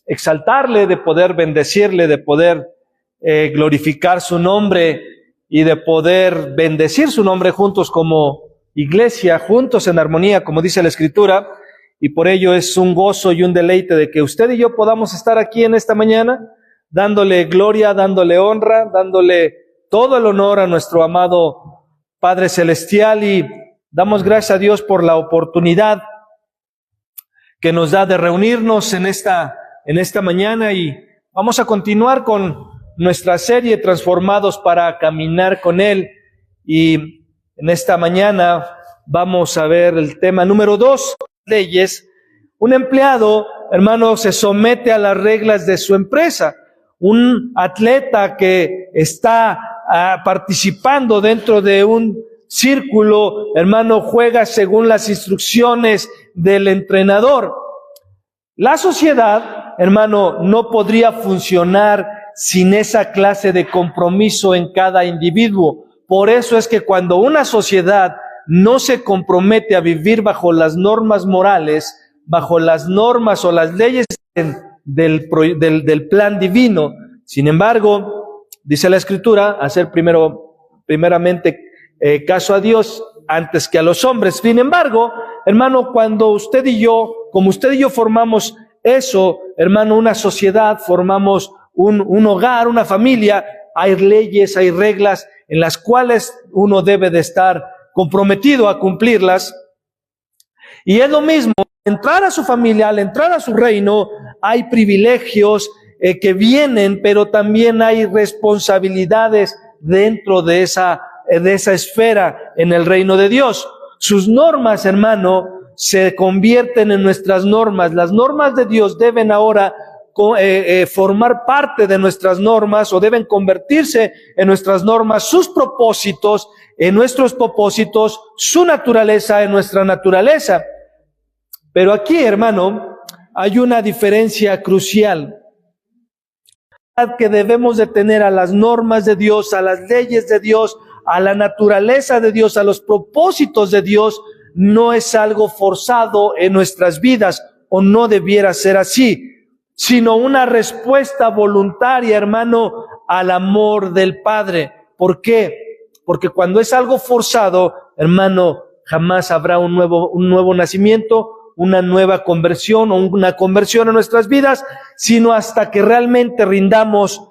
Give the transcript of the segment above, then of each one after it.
exaltarle, de poder bendecirle, de poder glorificar su nombre y de poder bendecir su nombre juntos como iglesia, juntos en armonía, como dice la Escritura. Y por ello es un gozo y un deleite de que usted y yo podamos estar aquí en esta mañana, dándole gloria, dándole honra, dándole todo el honor a nuestro amado Padre Celestial, y damos gracias a Dios por la oportunidad que nos da de reunirnos en esta mañana, y vamos a continuar con nuestra serie Transformados para caminar con Él. Y en esta mañana vamos a ver el tema número 2, leyes. Un empleado, hermano, se somete a las reglas de su empresa. Un atleta que está participando dentro de un círculo, hermano, juega según las instrucciones del entrenador. La sociedad, hermano, no podría funcionar sin esa clase de compromiso en cada individuo. Por eso es que cuando una sociedad no se compromete a vivir bajo las normas morales, bajo las normas o las leyes del plan divino, sin embargo, dice la Escritura, hacer primeramente caso a Dios antes que a los hombres. Sin embargo, hermano, cuando usted y yo formamos eso, hermano, una sociedad, formamos un hogar, una familia, hay leyes, hay reglas en las cuales uno debe de estar comprometido a cumplirlas. Y es lo mismo, al entrar a su familia, al entrar a su reino, hay privilegios que vienen, pero también hay responsabilidades dentro de esa esfera en el reino de Dios. Sus normas, hermano, se convierten en nuestras normas. Las normas de Dios deben ahora formar parte de nuestras normas, o deben convertirse en nuestras normas, sus propósitos en nuestros propósitos, su naturaleza en nuestra naturaleza. Pero aquí, hermano, hay una diferencia crucial que debemos de tener a las normas de Dios, a las leyes de Dios, a la naturaleza de Dios, a los propósitos de Dios. No es algo forzado en nuestras vidas, o no debiera ser así, sino una respuesta voluntaria, hermano, al amor del Padre. ¿Por qué? Porque cuando es algo forzado, hermano, jamás habrá un nuevo nacimiento, una nueva conversión o una conversión en nuestras vidas, sino hasta que realmente rindamos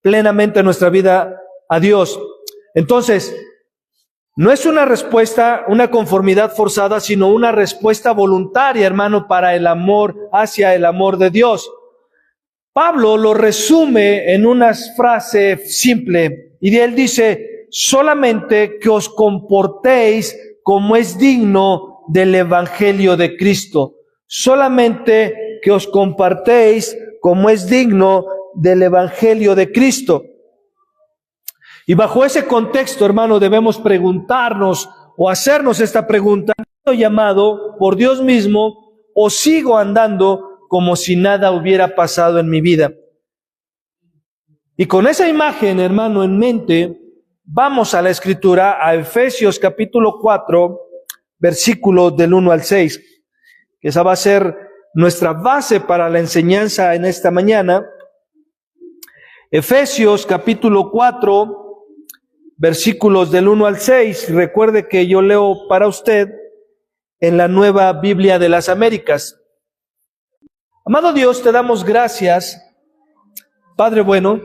plenamente nuestra vida a Dios. Entonces, no es una respuesta, una conformidad forzada, sino una respuesta voluntaria, hermano, para el amor, hacia el amor de Dios. Pablo lo resume en una frase simple, y él dice: solamente que os comportéis como es digno del Evangelio de Cristo. Solamente que os comportéis como es digno del Evangelio de Cristo. Y bajo ese contexto, hermano, debemos preguntarnos o hacernos esta pregunta: ¿soy llamado por Dios mismo, o sigo andando como si nada hubiera pasado en mi vida? Y con esa imagen, hermano, en mente, vamos a la Escritura, a Efesios capítulo 4, versículos del 1 al 6, que esa va a ser nuestra base para la enseñanza en esta mañana. Efesios capítulo 4, versículos del 1 al 6. Recuerde que yo leo para usted en la Nueva Biblia de las Américas. Amado Dios, te damos gracias, Padre bueno,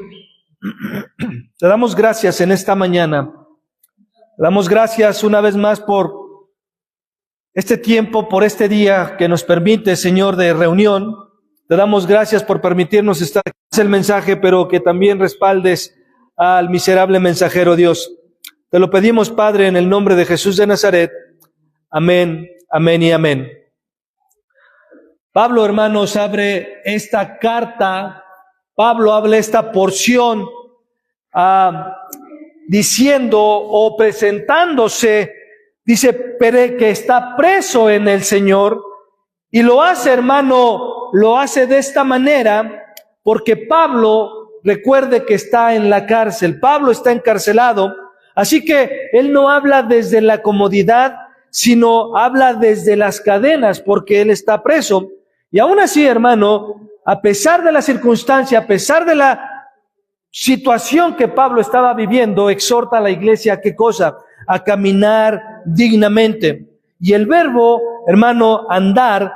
te damos gracias en esta mañana. Te damos gracias una vez más por este tiempo, por este día que nos permite, Señor, de reunión. Te damos gracias por permitirnos estar en el mensaje, pero que también respaldes al miserable mensajero, Dios. Te lo pedimos, Padre, en el nombre de Jesús de Nazaret. Amén, amén y amén. Pablo, hermanos, abre esta carta, Pablo habla esta porción diciendo o presentándose, dice que está preso en el Señor, y lo hace, hermano, lo hace de esta manera porque Pablo, recuerde que está en la cárcel, Pablo está encarcelado, así que él no habla desde la comodidad, sino habla desde las cadenas, porque él está preso. Y aún así, hermano, a pesar de la circunstancia, a pesar de la situación que Pablo estaba viviendo, exhorta a la iglesia, ¿qué cosa? A caminar dignamente. Y el verbo, hermano, andar,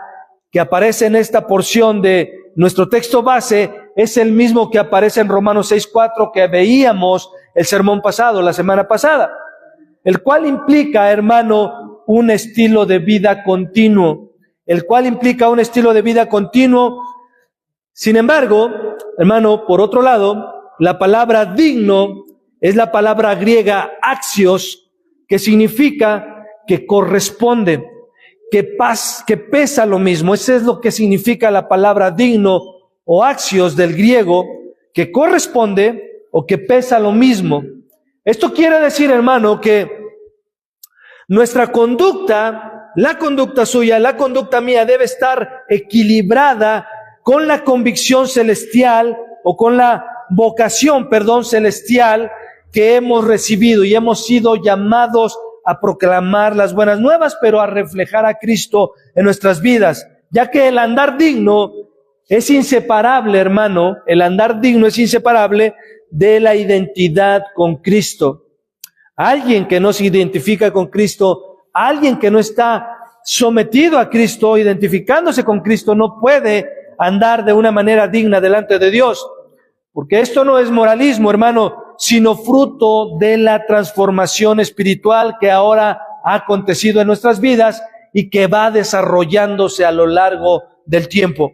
que aparece en esta porción de nuestro texto base, es el mismo que aparece en Romanos 6:4 que veíamos el sermón pasado, la semana pasada, el cual implica, hermano, un estilo de vida continuo, Sin embargo, hermano, por otro lado, la palabra digno es la palabra griega axios, que significa que corresponde, que pesa lo mismo. Eso es lo que significa la palabra digno o axios del griego, que corresponde o que pesa lo mismo. Esto quiere decir, hermano, que nuestra conducta, la conducta suya, la conducta mía debe estar equilibrada con la convicción celestial o con la vocación, celestial que hemos recibido, y hemos sido llamados a proclamar las buenas nuevas, pero a reflejar a Cristo en nuestras vidas, ya que el andar digno es inseparable, hermano, el andar digno es inseparable de la identidad con Cristo. Alguien que no se identifica con Cristo, alguien que no está sometido a Cristo, identificándose con Cristo, no puede andar de una manera digna delante de Dios. Porque esto no es moralismo, hermano, sino fruto de la transformación espiritual que ahora ha acontecido en nuestras vidas y que va desarrollándose a lo largo del tiempo.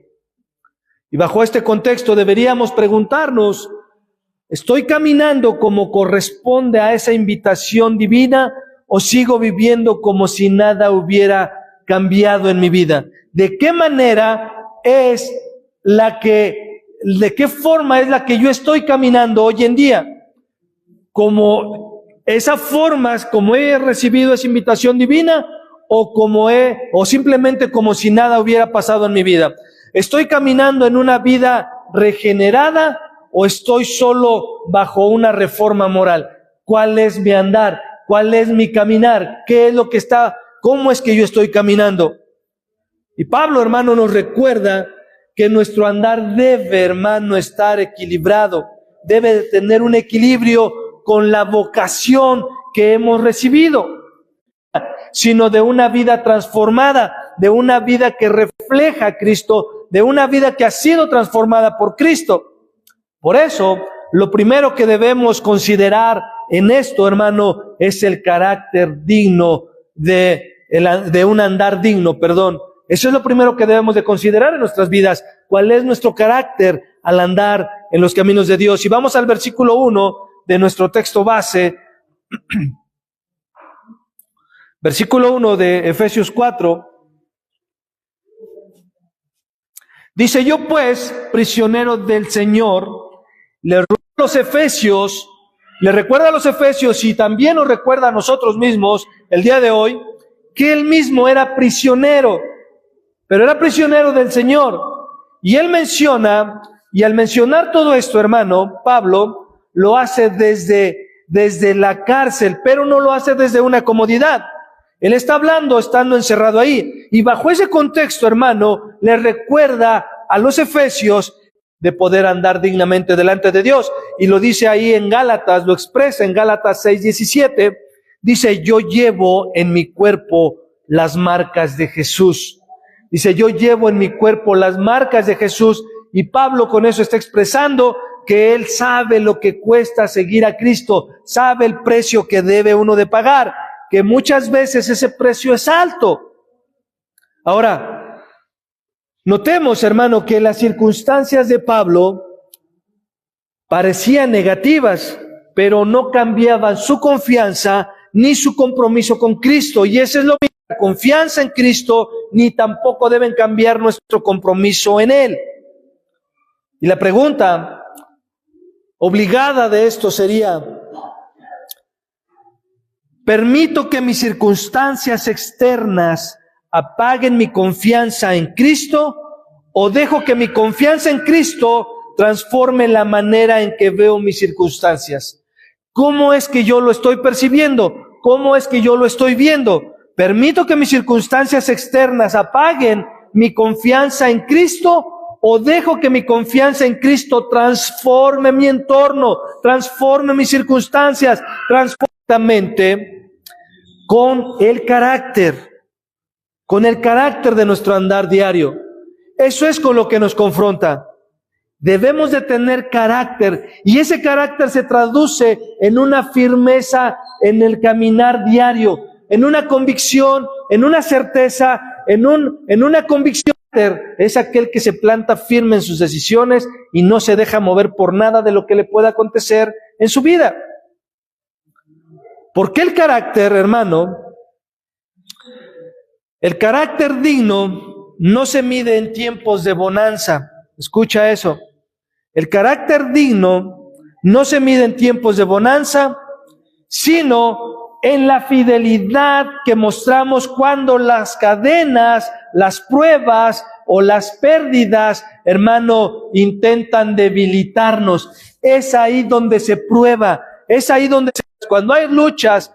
Y bajo este contexto deberíamos preguntarnos, ¿estoy caminando como corresponde a esa invitación divina o sigo viviendo como si nada hubiera cambiado en mi vida? ¿De qué manera de qué forma es la que yo estoy caminando hoy en día? ¿Como esa forma, como he recibido esa invitación divina, o simplemente como si nada hubiera pasado en mi vida? ¿Estoy caminando en una vida regenerada o estoy solo bajo una reforma moral? ¿Cuál es mi andar? ¿Cuál es mi caminar? ¿Cómo es que yo estoy caminando? Y Pablo, hermano, nos recuerda que nuestro andar debe, hermano, estar equilibrado, debe de tener un equilibrio con la vocación que hemos recibido, sino de una vida transformada, de una vida que refleja a Cristo, de una vida que ha sido transformada por Cristo. Por eso, lo primero que debemos considerar en esto, hermano, es el carácter digno de un andar digno, Eso es lo primero que debemos de considerar en nuestras vidas. ¿Cuál es nuestro carácter al andar en los caminos de Dios? Y vamos al versículo 1 de nuestro texto base. Versículo 1 de Efesios 4. Dice: yo pues, prisionero del Señor, le ruego a los Efesios, le recuerda a los Efesios y también nos recuerda a nosotros mismos el día de hoy, que él mismo era prisionero, pero era prisionero del Señor. Y él menciona, y al mencionar todo esto, hermano, Pablo lo hace desde la cárcel, pero no lo hace desde una comodidad. Él está hablando estando encerrado ahí. Y bajo ese contexto, hermano, le recuerda a los Efesios de poder andar dignamente delante de Dios. Y lo dice ahí en Gálatas, lo expresa en Gálatas 6:17. Dice: yo llevo en mi cuerpo las marcas de Jesús. Dice: yo llevo en mi cuerpo las marcas de Jesús. Y Pablo con eso está expresando que él sabe lo que cuesta seguir a Cristo, sabe el precio que debe uno de pagar, que muchas veces ese precio es alto. Ahora, notemos, hermano, que las circunstancias de Pablo parecían negativas, pero no cambiaban su confianza ni su compromiso con Cristo. Y eso es lo mismo, la confianza en Cristo, ni tampoco deben cambiar nuestro compromiso en Él. Y la pregunta obligada de esto sería: ¿permito que mis circunstancias externas apaguen mi confianza en Cristo, o dejo que mi confianza en Cristo transforme la manera en que veo mis circunstancias? ¿Cómo es que yo lo estoy percibiendo? ¿Cómo es que yo lo estoy viendo? ¿Permito que mis circunstancias externas apaguen mi confianza en Cristo o dejo que mi confianza en Cristo transforme mi entorno, transforme mis circunstancias, transforme con el carácter de nuestro andar diario. Eso es con lo que nos confronta. Debemos de tener carácter, y ese carácter se traduce en una firmeza en el caminar diario, en una convicción, en una certeza, en una convicción. Es aquel que se planta firme en sus decisiones y no se deja mover por nada de lo que le pueda acontecer en su vida. Porque el carácter, hermano, el carácter digno no se mide en tiempos de bonanza. Escucha eso. El carácter digno no se mide en tiempos de bonanza, sino en la fidelidad que mostramos cuando las cadenas, las pruebas o las pérdidas, hermano, intentan debilitarnos. Es ahí donde se prueba, es ahí donde cuando hay luchas,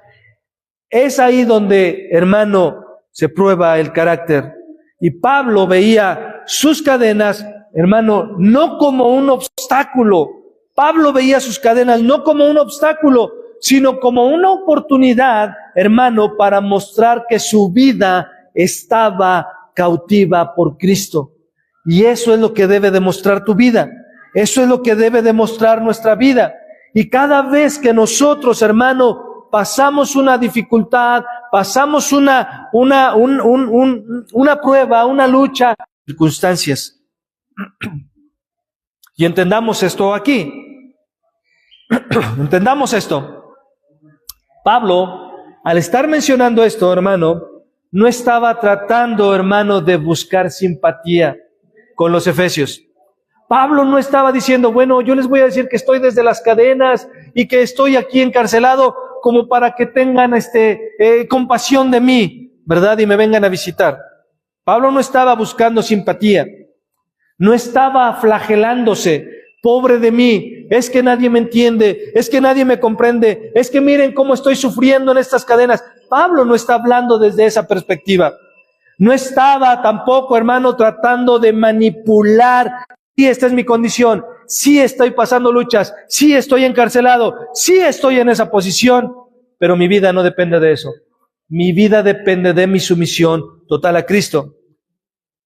es ahí donde, hermano, se prueba el carácter. Y Pablo veía sus cadenas, hermano, no como un obstáculo. Pablo veía sus cadenas no como un obstáculo, sino como una oportunidad, hermano, para mostrar que su vida estaba cautiva por Cristo. Y eso es lo que debe demostrar tu vida. Eso es lo que debe demostrar nuestra vida. Y cada vez que nosotros, hermano, pasamos una dificultad, pasamos una prueba, una lucha, circunstancias. Y entendamos esto aquí. Entendamos esto. Pablo, al estar mencionando esto, hermano, no estaba tratando, hermano, de buscar simpatía con los efesios. Pablo no estaba diciendo, bueno, yo les voy a decir que estoy desde las cadenas y que estoy aquí encarcelado como para que tengan compasión de mí, ¿verdad? Y me vengan a visitar. Pablo no estaba buscando simpatía. No estaba flagelándose. Pobre de mí, es que nadie me entiende, es que nadie me comprende, es que miren cómo estoy sufriendo en estas cadenas. Pablo no está hablando desde esa perspectiva. No estaba tampoco, hermano, tratando de manipular. Sí, esta es mi condición, sí estoy pasando luchas, sí estoy encarcelado, sí estoy en esa posición, pero mi vida no depende de eso. Mi vida depende de mi sumisión total a Cristo.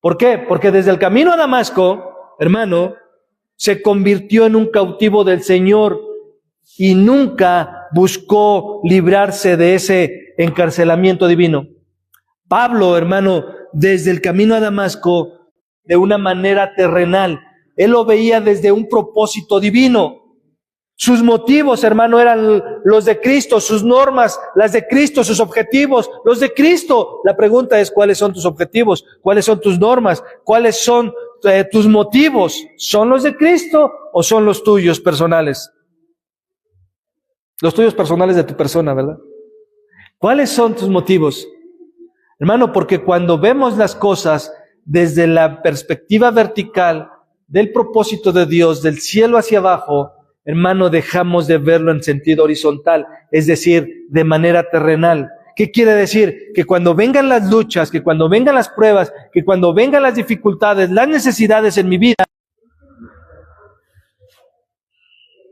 ¿Por qué? Porque desde el camino a Damasco, hermano, se convirtió en un cautivo del Señor y nunca buscó librarse de ese encarcelamiento divino. Pablo, hermano, desde el camino a Damasco, de una manera terrenal, él lo veía desde un propósito divino. Sus motivos, hermano, eran los de Cristo, sus normas, las de Cristo, sus objetivos, los de Cristo. La pregunta es, ¿cuáles son tus objetivos? ¿Cuáles son tus normas? ¿Cuáles son tus motivos? ¿Son los de Cristo o son los tuyos personales? Los tuyos personales de tu persona, ¿verdad? ¿Cuáles son tus motivos? Hermano, porque cuando vemos las cosas desde la perspectiva vertical del propósito de Dios, del cielo hacia abajo, hermano, dejamos de verlo en sentido horizontal, es decir, de manera terrenal. ¿Qué quiere decir? Que cuando vengan las luchas, que cuando vengan las pruebas, que cuando vengan las dificultades, las necesidades en mi vida,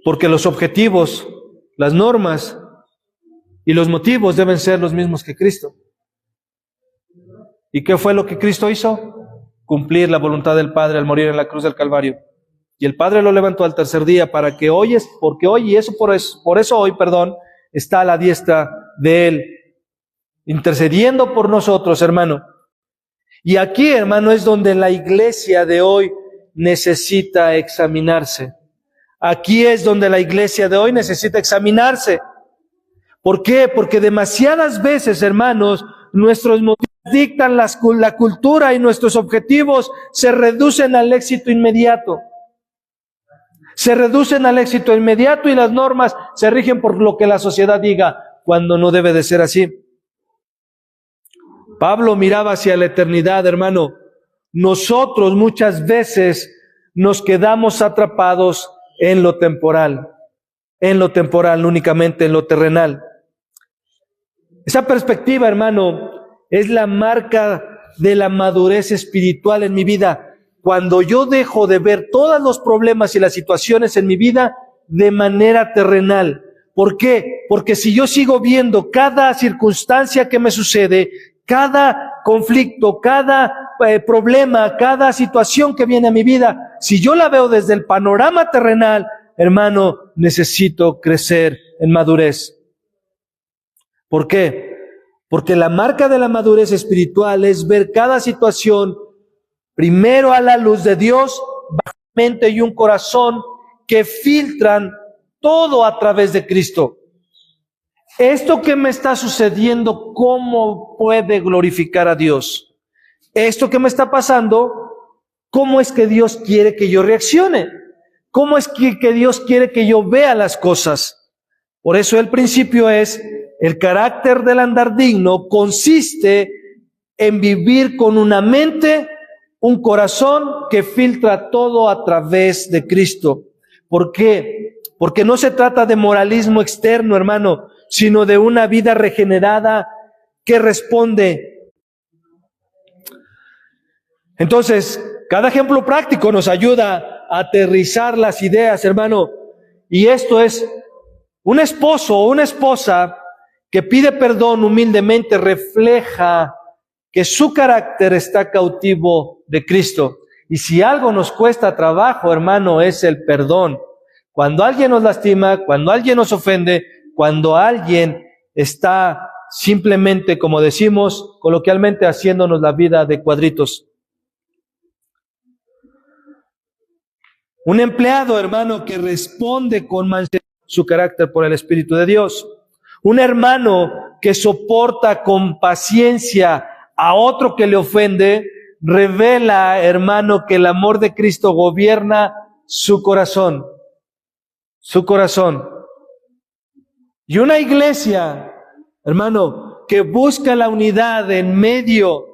porque los objetivos, las normas y los motivos deben ser los mismos que Cristo. ¿Y qué fue lo que Cristo hizo? Cumplir la voluntad del Padre al morir en la cruz del Calvario. Y el Padre lo levantó al tercer día para que hoy, por eso hoy, está a la diestra de Él, intercediendo por nosotros, hermano. Y aquí, hermano, es donde la iglesia de hoy necesita examinarse. Aquí es donde la iglesia de hoy necesita examinarse. ¿Por qué? Porque demasiadas veces, hermanos, nuestros motivos dictan la cultura y nuestros objetivos se reducen al éxito inmediato. Se reducen al éxito inmediato y las normas se rigen por lo que la sociedad diga, cuando no debe de ser así. Pablo miraba hacia la eternidad, hermano. Nosotros muchas veces nos quedamos atrapados en lo temporal, únicamente en lo terrenal. Esa perspectiva, hermano, es la marca de la madurez espiritual en mi vida. Cuando yo dejo de ver todos los problemas y las situaciones en mi vida de manera terrenal. ¿Por qué? Porque si yo sigo viendo cada circunstancia que me sucede, cada conflicto, cada problema, cada situación que viene a mi vida, si yo la veo desde el panorama terrenal, hermano, necesito crecer en madurez. ¿Por qué? Porque la marca de la madurez espiritual es ver cada situación primero a la luz de Dios, bajo una mente y un corazón que filtran todo a través de Cristo. Esto que me está sucediendo, ¿cómo puede glorificar a Dios? Esto que me está pasando, ¿cómo es que Dios quiere que yo reaccione? ¿Cómo es que Dios quiere que yo vea las cosas? Por eso el principio es, el carácter del andar digno consiste en vivir con una mente, un corazón que filtra todo a través de Cristo. ¿Por qué? Porque no se trata de moralismo externo, hermano, sino de una vida regenerada que responde. Entonces, cada ejemplo práctico nos ayuda a aterrizar las ideas, hermano. Y esto es un esposo o una esposa que pide perdón humildemente, refleja que su carácter está cautivo de Cristo. Y si algo nos cuesta trabajo, hermano, es el perdón. Cuando alguien nos lastima, cuando alguien nos ofende, cuando alguien está simplemente, como decimos coloquialmente, haciéndonos la vida de cuadritos. Un empleado, hermano, que responde con mansedumbre su carácter por el Espíritu de Dios. Un hermano que soporta con paciencia a otro que le ofende, revela, hermano, que el amor de Cristo gobierna su corazón. Su corazón. Y una iglesia, hermano, que busca la unidad en medio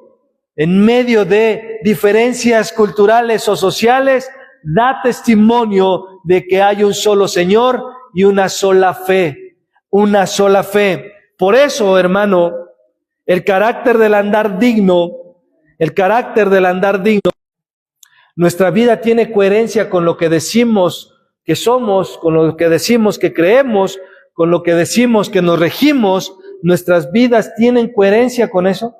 de diferencias culturales o sociales, da testimonio de que hay un solo Señor y una sola fe. Una sola fe. Por eso, hermano, el carácter del andar digno, nuestra vida tiene coherencia con lo que decimos que somos, con lo que decimos que creemos, con lo que decimos que nos regimos. ¿Nuestras vidas tienen coherencia con eso?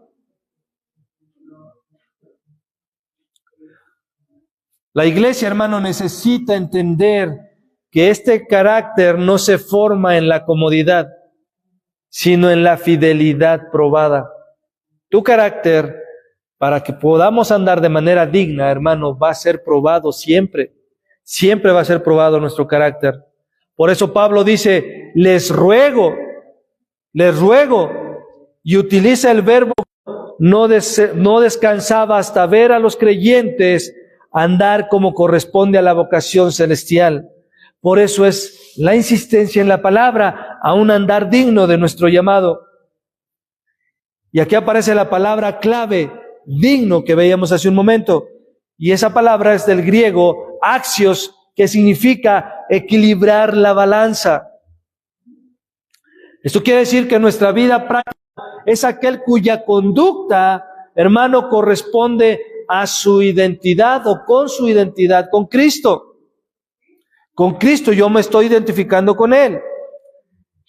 La iglesia, hermano, necesita entender que este carácter no se forma en la comodidad, sino en la fidelidad probada. Tu carácter, para que podamos andar de manera digna, hermano, va a ser probado siempre. Siempre va a ser probado nuestro carácter. Por eso Pablo dice, les ruego, y utiliza el verbo no descansaba hasta ver a los creyentes andar como corresponde a la vocación celestial. Por eso es la insistencia en la palabra, a un andar digno de nuestro llamado. Y aquí aparece la palabra clave, digno, que veíamos hace un momento. Y esa palabra es del griego axios, que significa equilibrar la balanza. Esto quiere decir que nuestra vida práctica es aquel cuya conducta, hermano, corresponde a su identidad o con su identidad con Cristo. Con Cristo yo me estoy identificando con Él.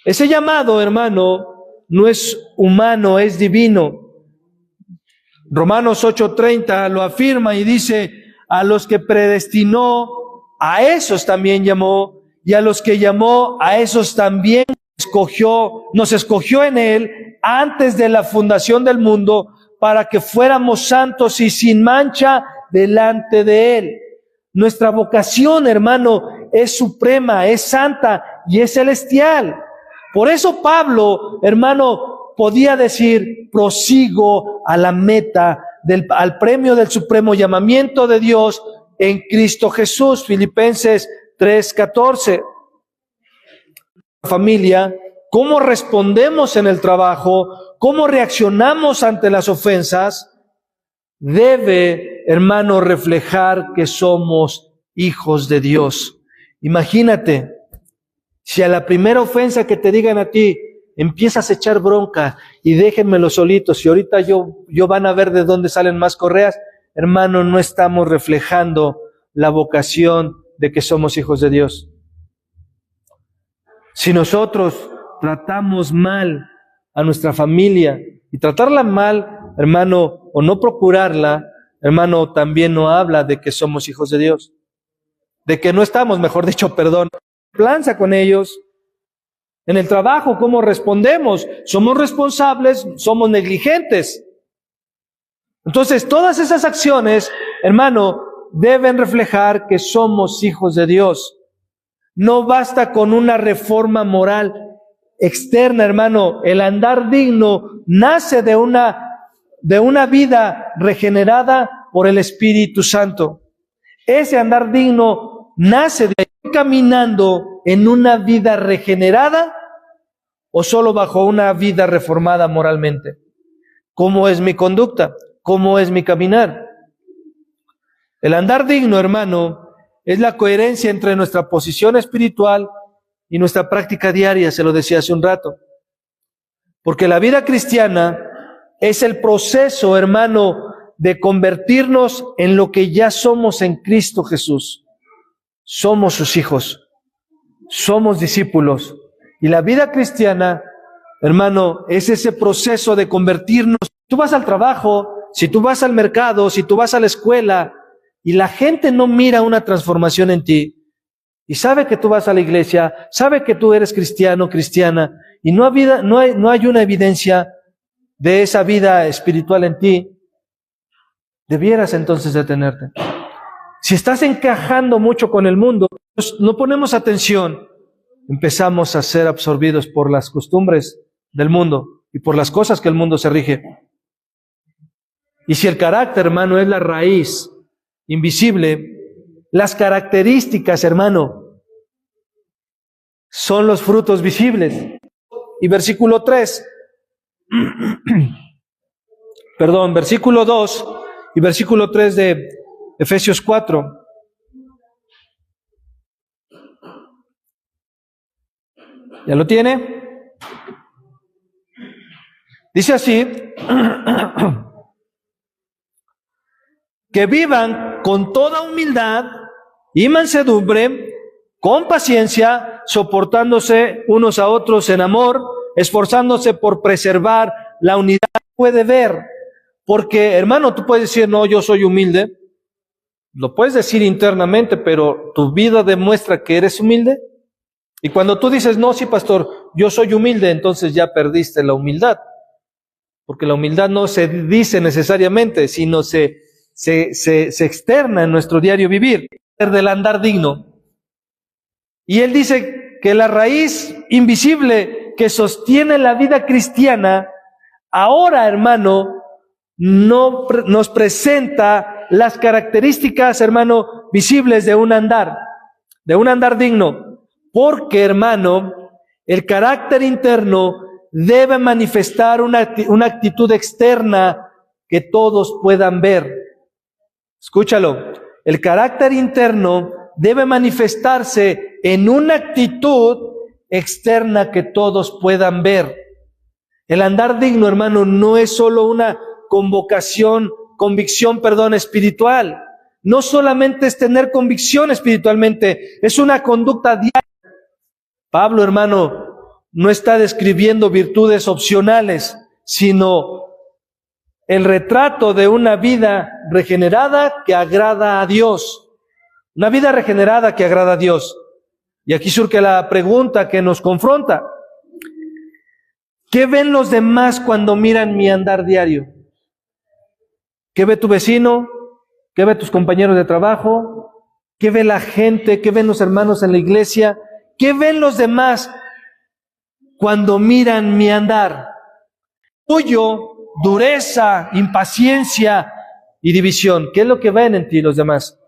Ese llamado, hermano, no es humano, es divino. Romanos 8:30 lo afirma y dice, a los que predestinó, a esos también llamó, y a los que llamó, a esos también nos escogió en Él antes de la fundación del mundo, para que fuéramos santos y sin mancha delante de Él. Nuestra vocación, hermano, es suprema, es santa y es celestial. Por eso Pablo, hermano, podía decir, prosigo a la meta, al premio del supremo llamamiento de Dios en Cristo Jesús. Filipenses 3:14. Familia, ¿cómo respondemos en el trabajo? ¿Cómo reaccionamos ante las ofensas? Debe, hermano, reflejar que somos hijos de Dios. Imagínate, si a la primera ofensa que te digan a ti, empiezas a echar bronca y déjenmelo solitos, y ahorita yo van a ver de dónde salen más correas, hermano, no estamos reflejando la vocación de que somos hijos de Dios. Si nosotros tratamos mal a nuestra familia, y tratarla mal, hermano, o no procurarla, hermano, también no habla de que somos hijos de Dios. De que no estamos, mejor dicho, perdón, planza con ellos. En el trabajo, ¿cómo respondemos? ¿Somos responsables? ¿Somos negligentes? Entonces, todas esas acciones, hermano, deben reflejar que somos hijos de Dios. No basta con una reforma moral externa, hermano. El andar digno nace de una vida regenerada por el Espíritu Santo. Ese andar digno nace de ir caminando en una vida regenerada o solo bajo una vida reformada moralmente. ¿Cómo es mi conducta? ¿Cómo es mi caminar? El andar digno, hermano, es la coherencia entre nuestra posición espiritual y nuestra práctica diaria, se lo decía hace un rato. Porque la vida cristiana es el proceso, hermano, de convertirnos en lo que ya somos en Cristo Jesús. Somos sus hijos, somos discípulos. Y la vida cristiana, hermano, es ese proceso de convertirnos. Tú vas al trabajo, si tú vas al mercado, si tú vas a la escuela, y la gente no mira una transformación en ti, y sabe que tú vas a la iglesia, sabe que tú eres cristiano, cristiana, y no hay una evidencia de esa vida espiritual en ti, debieras entonces detenerte. Si estás encajando mucho con el mundo, no ponemos atención, empezamos a ser absorbidos por las costumbres del mundo y por las cosas que el mundo se rige. Y si el carácter, hermano, es la raíz invisible, las características, hermano, son los frutos visibles. Y versículo 3, versículo 2 y versículo 3 de Efesios 4. ¿Ya lo tiene? Dice así, que vivan con toda humildad y mansedumbre, con paciencia, soportándose unos a otros en amor, esforzándose por preservar la unidad. Puede ver, porque hermano, tú puedes decir, no, yo soy humilde, lo puedes decir internamente, pero tu vida demuestra que eres humilde. Y cuando tú dices, no, sí, pastor, yo soy humilde, entonces ya perdiste la humildad, porque la humildad no se dice necesariamente, sino se externa en nuestro diario vivir, del andar digno. Y él dice que la raíz invisible que sostiene la vida cristiana, ahora, hermano, no nos presenta las características, hermano, visibles de un andar digno. Porque, hermano, el carácter interno debe manifestar una actitud externa que todos puedan ver. Escúchalo, el carácter interno debe manifestarse en una actitud externa que todos puedan ver. El andar digno, hermano, no es solo una convicción espiritual. No solamente es tener convicción espiritualmente, es una conducta diaria. Pablo, hermano, no está describiendo virtudes opcionales, sino el retrato de una vida regenerada que agrada a Dios. Una vida regenerada que agrada a Dios. Y aquí surge la pregunta que nos confronta. ¿Qué ven los demás cuando miran mi andar diario? ¿Qué ve tu vecino? ¿Qué ve tus compañeros de trabajo? ¿Qué ve la gente? ¿Qué ven los hermanos en la iglesia? ¿Qué ven los demás cuando miran mi andar? Orgullo, dureza, impaciencia y división. ¿Qué es lo que ven en ti los demás?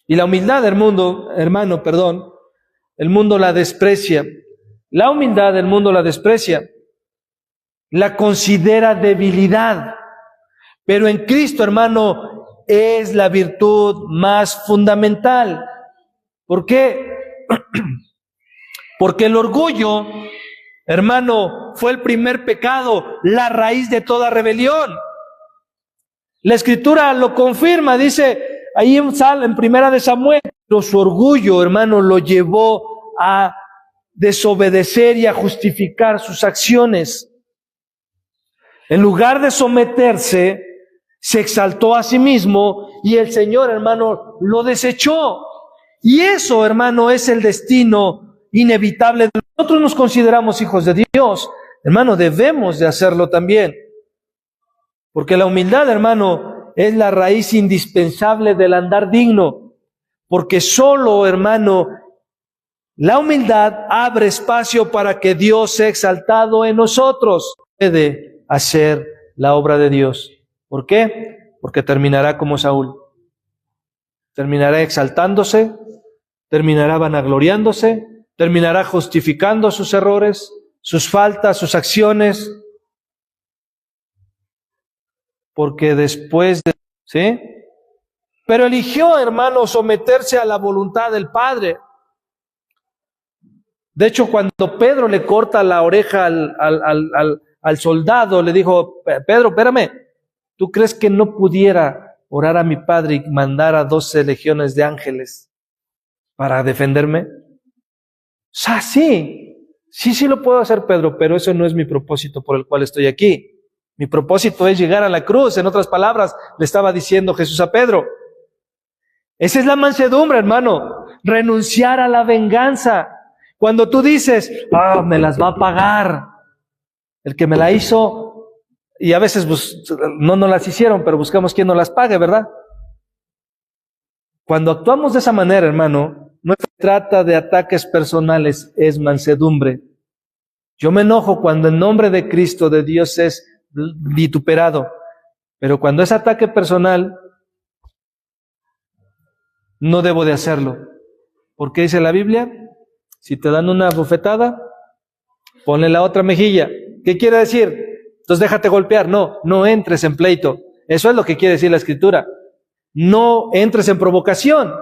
Y la humildad del mundo, hermano, el mundo la desprecia. La humildad del mundo la desprecia. La considera debilidad. Pero en Cristo, hermano, es la virtud más fundamental. ¿Por qué? Porque el orgullo, hermano, fue el primer pecado, la raíz de toda rebelión. La Escritura lo confirma, dice ahí en Primera de Samuel, pero su orgullo, hermano, lo llevó a desobedecer y a justificar sus acciones. En lugar de someterse, se exaltó a sí mismo y el Señor, hermano, lo desechó. Y eso, hermano, es el destino inevitable. Nosotros nos consideramos hijos de Dios, hermano, debemos de hacerlo también. Porque la humildad, hermano, es la raíz indispensable del andar digno. Porque solo, hermano, la humildad abre espacio para que Dios sea exaltado en nosotros. Puede hacer la obra de Dios. ¿Por qué? Porque terminará como Saúl. Terminará exaltándose, terminará vanagloriándose, terminará justificando sus errores, sus faltas, sus acciones. Porque después de... ¿sí? Pero eligió, hermano, someterse a la voluntad del Padre. De hecho, cuando Pedro le corta la oreja al soldado, le dijo, Pedro, espérame, ¿tú crees que no pudiera orar a mi Padre y mandar a 12 legiones de ángeles para defenderme? O sea, sí lo puedo hacer, Pedro, pero eso no es mi propósito por el cual estoy aquí. Mi propósito es llegar a la cruz. En otras palabras, le estaba diciendo Jesús a Pedro. Esa es la mansedumbre, hermano. Renunciar a la venganza. Cuando tú dices, me las va a pagar el que me la hizo, y a veces no las hicieron, pero buscamos quien nos las pague, ¿verdad? Cuando actuamos de esa manera, hermano, no se trata de ataques personales, es mansedumbre. Yo me enojo cuando en nombre de Cristo, de Dios, es vituperado, pero cuando es ataque personal, no debo de hacerlo. ¿Por qué dice la Biblia? Si te dan una bofetada, ponle la otra mejilla. ¿Qué quiere decir? Entonces déjate golpear. No entres en pleito. Eso es lo que quiere decir la Escritura. No entres en provocación.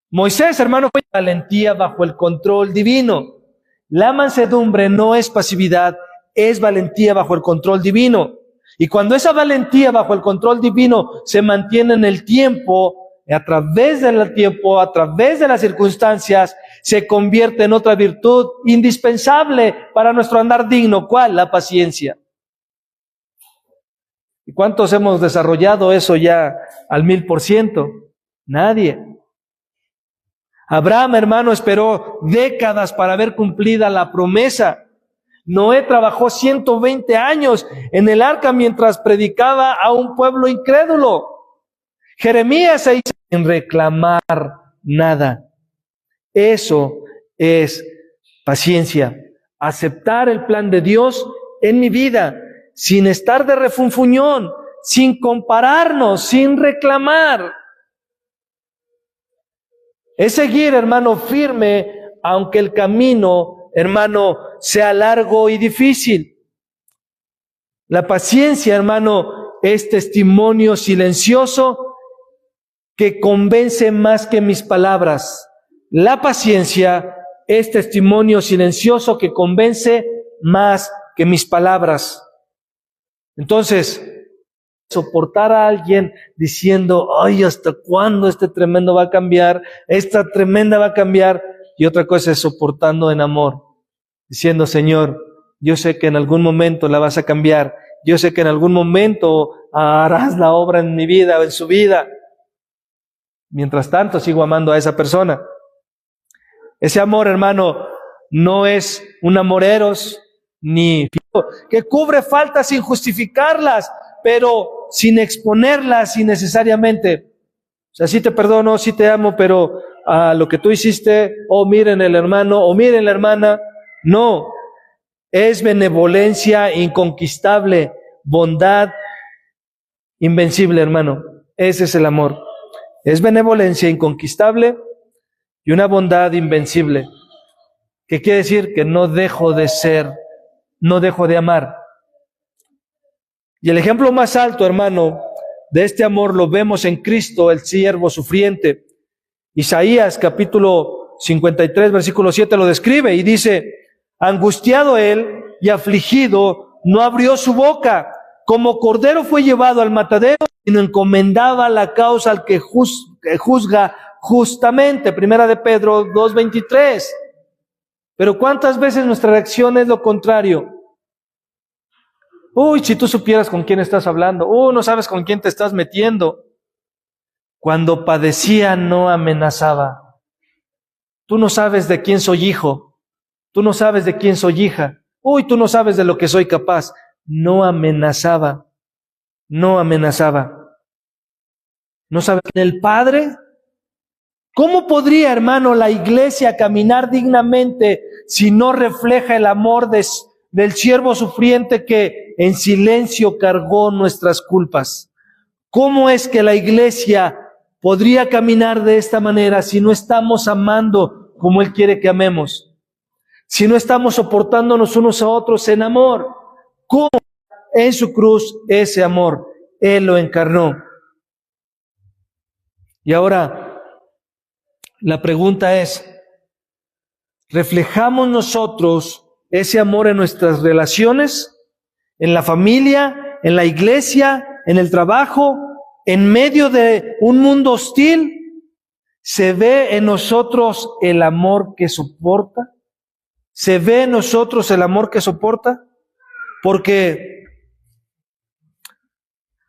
Moisés, hermano, fue valentía bajo el control divino. La mansedumbre no es pasividad, es valentía bajo el control divino. Y cuando esa valentía bajo el control divino se mantiene en el tiempo, a través del tiempo, a través de las circunstancias, se convierte en otra virtud indispensable para nuestro andar digno. ¿Cuál? La paciencia. ¿Y cuántos hemos desarrollado eso ya al 1000%? Nadie. Abraham, hermano, esperó décadas para ver cumplida la promesa. Noé trabajó 120 años en el arca mientras predicaba a un pueblo incrédulo. Jeremías se hizo sin reclamar nada. Eso es paciencia. Aceptar el plan de Dios en mi vida, sin estar de refunfuñón, sin compararnos, sin reclamar. Es seguir, hermano, firme, aunque el camino, hermano, sea largo y difícil. La paciencia, hermano, es testimonio silencioso que convence más que mis palabras. La paciencia es testimonio silencioso que convence más que mis palabras. Entonces, soportar a alguien diciendo, ay, ¿hasta cuándo este tremendo va a cambiar? Esta tremenda va a cambiar. Y otra cosa es soportando en amor, diciendo, Señor, yo sé que en algún momento la vas a cambiar. Yo sé que en algún momento harás la obra en mi vida o en su vida. Mientras tanto, sigo amando a esa persona. Ese amor, hermano, no es un amor eros, ni que cubre faltas sin justificarlas, pero sin exponerlas innecesariamente. O sea, sí te perdono, sí te amo, pero a lo que tú hiciste, miren el hermano, o miren la hermana, no. Es benevolencia inconquistable, bondad invencible, hermano. Ese es el amor. Es benevolencia inconquistable y una bondad invencible. ¿Qué quiere decir? Que no dejo de ser, no dejo de amar. Y el ejemplo más alto, hermano, de este amor lo vemos en Cristo, el siervo sufriente. Isaías capítulo 53, versículo 7 lo describe y dice, angustiado él y afligido, no abrió su boca. Como cordero fue llevado al matadero, sino encomendaba la causa al que juzga justamente. Primera de Pedro 2:23. Pero ¿cuántas veces nuestra reacción es lo contrario? Uy, si tú supieras con quién estás hablando. No sabes con quién te estás metiendo. Cuando padecía no amenazaba. Tú no sabes de quién soy hijo. Tú no sabes de quién soy hija. Uy, tú no sabes de lo que soy capaz. No amenazaba. No amenazaba. ¿No sabes el Padre? ¿Cómo podría, hermano, la iglesia caminar dignamente si no refleja el amor del siervo sufriente que en silencio cargó nuestras culpas? ¿Cómo es que la iglesia podría caminar de esta manera si no estamos amando como Él quiere que amemos? Si no estamos soportándonos unos a otros en amor. ¿Cómo en su cruz ese amor Él lo encarnó? Y ahora la pregunta es, ¿reflejamos nosotros ese amor en nuestras relaciones, en la familia, en la iglesia, en el trabajo, en medio de un mundo hostil? ¿Se ve en nosotros el amor que soporta? ¿Se ve en nosotros el amor que soporta? Porque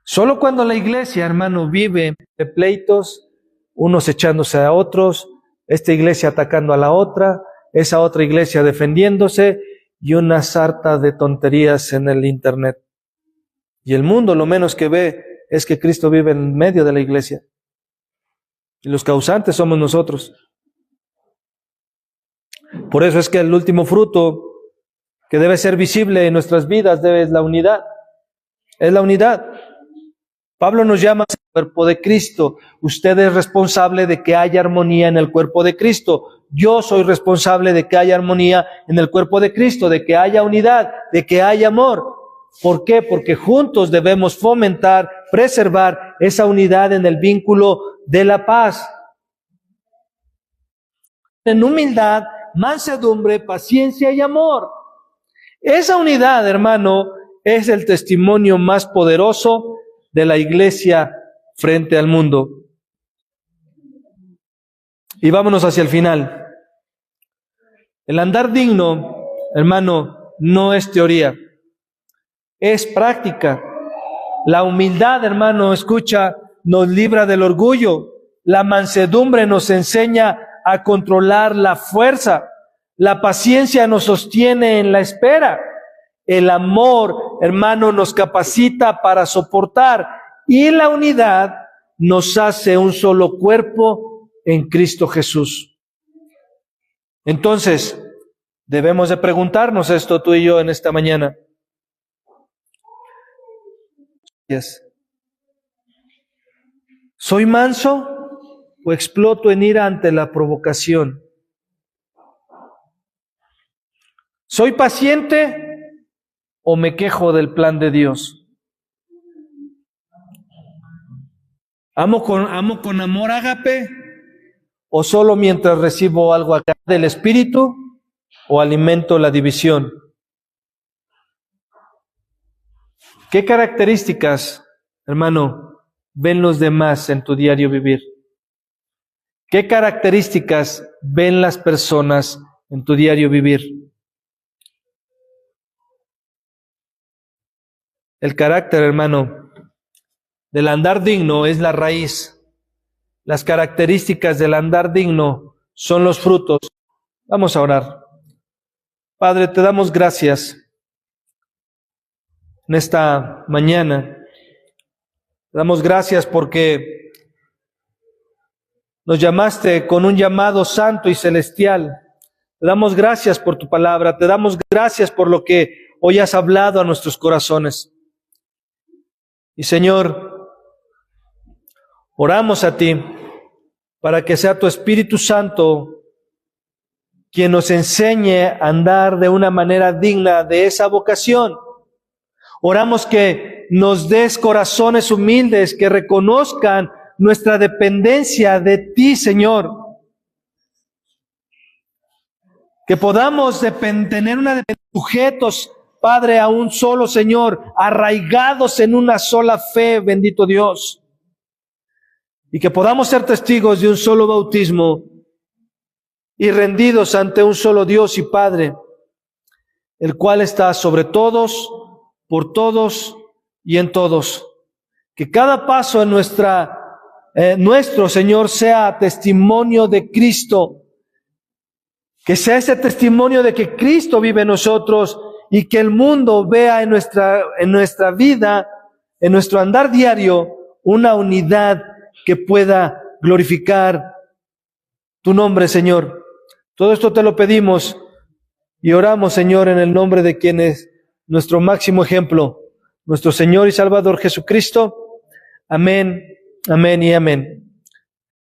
solo cuando la iglesia, hermano, vive de pleitos, unos echándose a otros, esta iglesia atacando a la otra, esa otra iglesia defendiéndose y una sarta de tonterías en el internet. Y el mundo lo menos que ve es que Cristo vive en medio de la iglesia. Y los causantes somos nosotros. Por eso es que el último fruto que debe ser visible en nuestras vidas es la unidad. Es la unidad. Pablo nos llama al cuerpo de Cristo. Usted es responsable de que haya armonía en el cuerpo de Cristo. Yo soy responsable de que haya armonía en el cuerpo de Cristo, de que haya unidad, de que haya amor. ¿Por qué? Porque juntos debemos fomentar, preservar esa unidad en el vínculo de la paz. En humildad, mansedumbre, paciencia y amor. Esa unidad, hermano, es el testimonio más poderoso de la iglesia frente al mundo. Y vámonos hacia el final. El andar digno, hermano, no es teoría, es práctica. La humildad, hermano, escucha, nos libra del orgullo. La mansedumbre nos enseña a controlar la fuerza. La paciencia nos sostiene en la espera. El amor, hermano, nos capacita para soportar. Y la unidad nos hace un solo cuerpo en Cristo Jesús. Entonces, debemos de preguntarnos esto tú y yo en esta mañana. ¿Soy manso o exploto en ira ante la provocación? ¿Soy paciente o me quejo del plan de Dios? ¿Amo con amor ágape o solo mientras recibo algo acá del Espíritu o alimento la división? ¿Qué características, hermano, ven los demás en tu diario vivir? ¿Qué características ven las personas en tu diario vivir? El carácter, hermano, del andar digno es la raíz. Las características del andar digno son los frutos. Vamos a orar. Padre, te damos gracias en esta mañana. Te damos gracias porque nos llamaste con un llamado santo y celestial. Te damos gracias por tu palabra. Te damos gracias por lo que hoy has hablado a nuestros corazones. Y Señor, oramos a ti para que sea tu Espíritu Santo quien nos enseñe a andar de una manera digna de esa vocación. Oramos que nos des corazones humildes que reconozcan nuestra dependencia de ti, Señor. que podamos tener una sujetos, Padre, a un solo Señor, arraigados en una sola fe, bendito Dios, y que podamos ser testigos de un solo bautismo y rendidos ante un solo Dios y Padre, el cual está sobre todos, por todos y en todos. Que cada paso en nuestro Señor sea testimonio de Cristo, que sea ese testimonio de que Cristo vive en nosotros y que el mundo vea en nuestra vida, en nuestro andar diario, una unidad que pueda glorificar tu nombre, Señor. Todo esto te lo pedimos y oramos, Señor, en el nombre de quien es nuestro máximo ejemplo, nuestro Señor y Salvador Jesucristo. Amén, amén y amén.